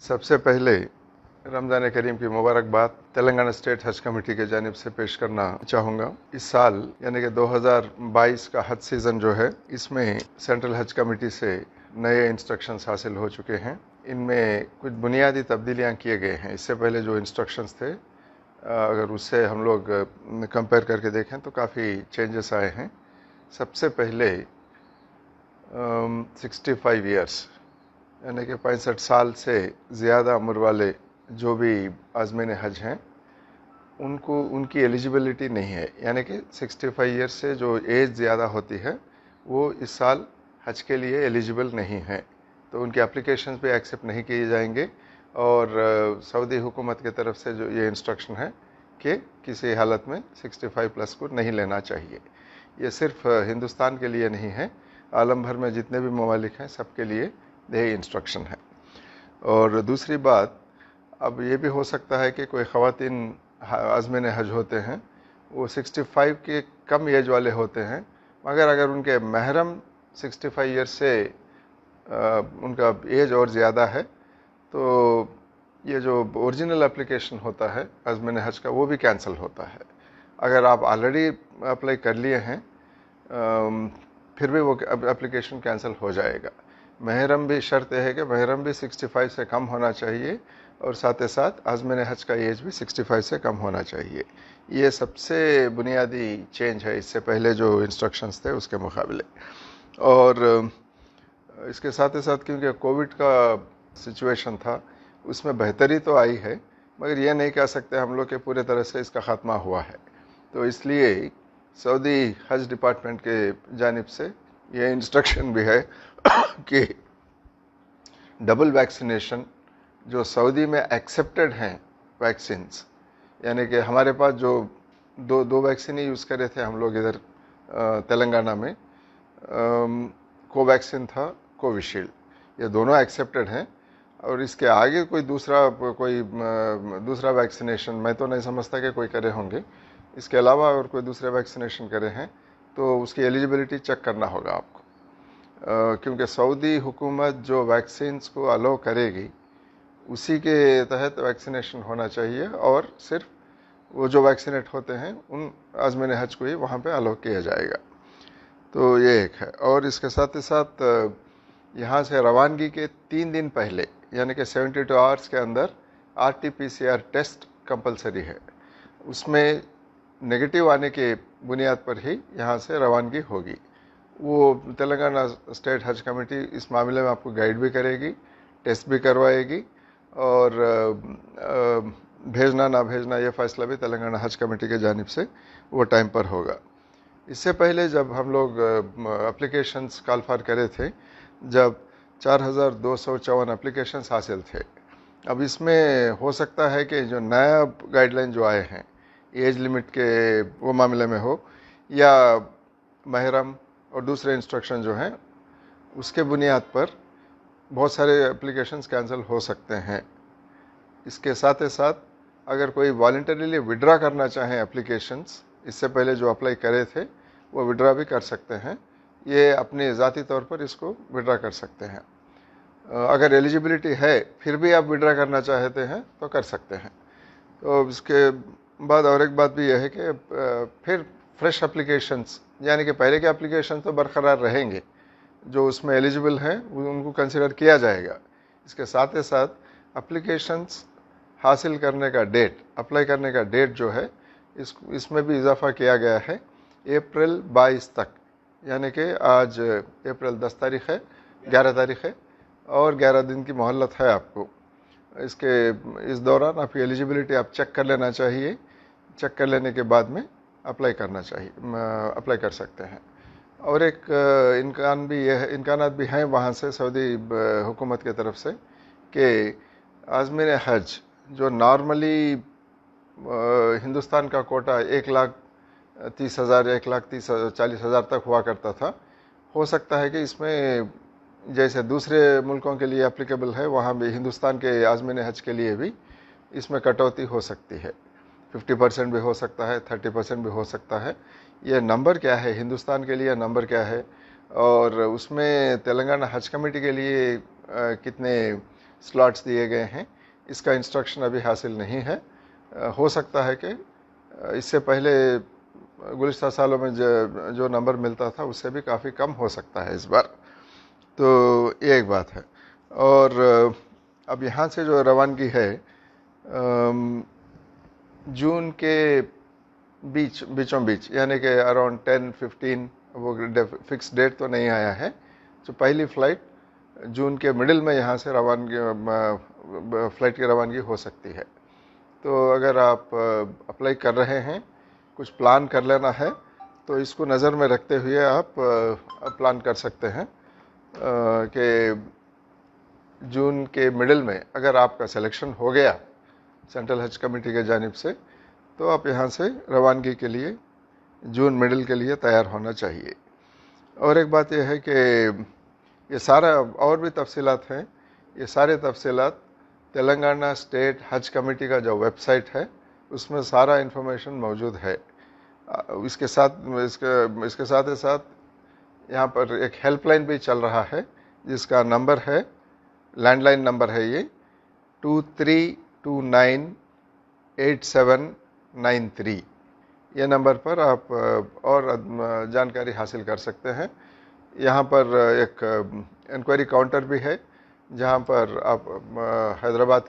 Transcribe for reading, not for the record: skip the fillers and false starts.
सबसे पहले रमज़ान करीम की मुबारकबाद तेलंगाना स्टेट हज कमेटी के जानिब से पेश करना चाहूँगा। इस साल यानी कि 2022 का हज सीज़न जो है, इसमें सेंट्रल हज कमेटी से नए इंस्ट्रक्शंस हासिल हो चुके हैं। इनमें कुछ बुनियादी तब्दीलियाँ किए गए हैं। इससे पहले जो इंस्ट्रक्शंस थे, अगर उससे हम लोग कंपेयर करके देखें तो काफ़ी चेंजेस आए हैं। सबसे पहले 65 ईयर्स यानी कि 65 साल से ज़्यादा उम्र वाले जो भी आज़मीन हज हैं, उनको उनकी एलिजिबिलिटी नहीं है। यानी कि 65 ईयर्स से जो एज ज़्यादा होती है वो इस साल हज के लिए एलिजिबल नहीं है, तो उनकी एप्लीकेशंस भी एक्सेप्ट नहीं किए जाएंगे। और सऊदी हुकूमत की तरफ से जो ये इंस्ट्रक्शन है कि किसी हालत में 65 प्लस को नहीं लेना चाहिए। ये सिर्फ हिंदुस्तान के लिए नहीं है, आलम भर में जितने भी ममालिक हैं सबके लिए यही इंस्ट्रक्शन है। और दूसरी बात, अब ये भी हो सकता है कि कोई ख़वातीन आज़मीन हज होते हैं, वो 65 के कम एज वाले होते हैं, मगर अगर उनके महरम 65 ईयर्स से उनका एज और ज़्यादा है, तो ये जो ओरिजिनल एप्लीकेशन होता है आज़मीन हज का, वो भी कैंसिल होता है। अगर आप ऑलरेडी अप्लाई कर लिए हैं, फिर भी वो एप्लीकेशन कैंसिल हो जाएगा। महरम भी शर्त है कि महरम भी 65 से कम होना चाहिए, और साथ ही साथ आज़मीन हज का एज भी 65 से कम होना चाहिए। ये सबसे बुनियादी चेंज है इससे पहले जो इंस्ट्रक्शंस थे उसके मुकाबले। और इसके साथ ही साथ क्योंकि कोविड का सिचुएशन था, उसमें बेहतरी तो आई है, मगर ये नहीं कह सकते हम लोग कि पूरे तरह से इसका ख़ात्मा हुआ है। तो इसलिए सऊदी हज डिपार्टमेंट के जानिब से ये इंस्ट्रक्शन भी है कि डबल वैक्सीनेशन जो सऊदी में एक्सेप्टेड हैं वैक्सीन्स, यानी कि हमारे पास जो दो वैक्सीन ही यूज़ करे थे हम लोग इधर तेलंगाना में, कोवैक्सीन था, कोविशील्ड, ये दोनों एक्सेप्टेड हैं। और इसके आगे कोई दूसरा वैक्सीनेशन मैं तो नहीं समझता कि कोई करे होंगे। इसके अलावा अगर कोई दूसरे वैक्सीनेशन करे हैं तो उसकी एलिजिबिलिटी चेक करना होगा आपको, क्योंकि सऊदी हुकूमत जो वैक्सीन्स को अलो करेगी उसी के तहत वैक्सीनेशन होना चाहिए, और सिर्फ वो जो वैक्सीनेट होते हैं उन आज़मीन हज को ही वहाँ पे अलो किया जाएगा। तो ये एक है। और इसके साथ ही साथ यहाँ से रवानगी के 3 दिन पहले यानी कि 72 आवर्स के अंदर RT-PCR टेस्ट कंपलसरी है। उसमें नेगेटिव आने के बुनियाद पर ही यहाँ से रवानगी होगी। वो तेलंगाना स्टेट हज कमेटी इस मामले में आपको गाइड भी करेगी, टेस्ट भी करवाएगी, और भेजना ना भेजना ये फ़ैसला भी तेलंगाना हज कमेटी के जानिब से वो टाइम पर होगा। इससे पहले जब हम लोग एप्लीकेशंस कॉल फॉर करे थे, जब 4254 एप्लीकेशंस हासिल थे। अब इसमें हो सकता है कि जो नया गाइडलाइन जो आए हैं एज लिमिट के वो मामले में हो, या महरम और दूसरे इंस्ट्रक्शन जो हैं उसके बुनियाद पर बहुत सारे एप्लीकेशंस कैंसिल हो सकते हैं। इसके साथ ही साथ अगर कोई वॉलंटरीली विड्रा करना चाहे एप्लीकेशंस, इससे पहले जो अप्लाई करे थे, वो विड्रा भी कर सकते हैं। ये अपने ज़ाती तौर पर इसको विड्रा कर सकते हैं। अगर एलिजिबिलिटी है फिर भी आप विड्रा करना चाहते हैं तो कर सकते हैं। तो इसके बाद और एक बात भी यह है कि फिर फ्रेश एप्लीकेशंस, यानी कि पहले के एप्लीकेशन तो बरकरार रहेंगे, जो उसमें एलिजिबल हैं उनको कंसिडर किया जाएगा। इसके साथ ही साथ एप्लीकेशंस हासिल करने का डेट, अप्लाई करने का डेट जो है, इसमें भी इजाफा किया गया है अप्रैल 22 तक, यानी कि आज अप्रैल 10 तारीख है, 11 तारीख है, और 11 दिन की मोहलत है आपको। इस दौरान आपकी एलिजिबिलिटी आप चेक कर लेना चाहिए। चेक कर लेने के बाद में अप्लाई करना चाहिए, अप्लाई कर सकते हैं। और एक इम्कानात भी हैं वहाँ से सऊदी हुकूमत की तरफ से कि आज़मीन हज जो नॉर्मली हिंदुस्तान का कोटा 1,30,000 1,40,000 तक हुआ करता था, हो सकता है कि इसमें जैसे दूसरे मुल्कों के लिए एप्लीकेबल है, वहाँ भी हिंदुस्तान के आज़मीन हज के लिए भी इसमें कटौती हो सकती है। 50% भी हो सकता है, 30% भी हो सकता है। ये नंबर क्या है हिंदुस्तान के लिए, नंबर क्या है, और उसमें तेलंगाना हज कमेटी के लिए कितने स्लॉट्स दिए गए हैं, इसका इंस्ट्रक्शन अभी हासिल नहीं है। हो सकता है कि इससे पहले गुज़िश्ता सालों में जो नंबर मिलता था उससे भी काफ़ी कम हो सकता है इस बार। तो ये एक बात है। और अब यहाँ से जो रवानगी है जून के बीचों बीच, यानी कि अराउंड 10-15, वो फिक्स डेट तो नहीं आया है। तो पहली फ़्लाइट जून के मिडिल में यहाँ से फ़्लाइट की रवानगी हो सकती है। तो अगर आप अप्लाई कर रहे हैं, कुछ प्लान कर लेना है, तो इसको नज़र में रखते हुए आप प्लान कर सकते हैं कि जून के मिडिल में अगर आपका सिलेक्शन हो गया सेंट्रल हज कमेटी के जानिब से, तो आप यहाँ से रवानगी के लिए जून मिडिल के लिए तैयार होना चाहिए। और एक बात यह है कि ये सारा और भी तफसीलात हैं, ये सारे तफसीलात तेलंगाना स्टेट हज कमेटी का जो वेबसाइट है उसमें सारा इन्फॉर्मेशन मौजूद है। इसके साथ ही साथ यहाँ पर एक हेल्पलाइन भी चल रहा है जिसका नंबर है, लैंडलाइन नंबर है ये 23298793। ये नंबर पर आप और जानकारी हासिल कर सकते हैं। यहाँ पर एक इंक्वायरी काउंटर भी है जहाँ पर आप हैदराबाद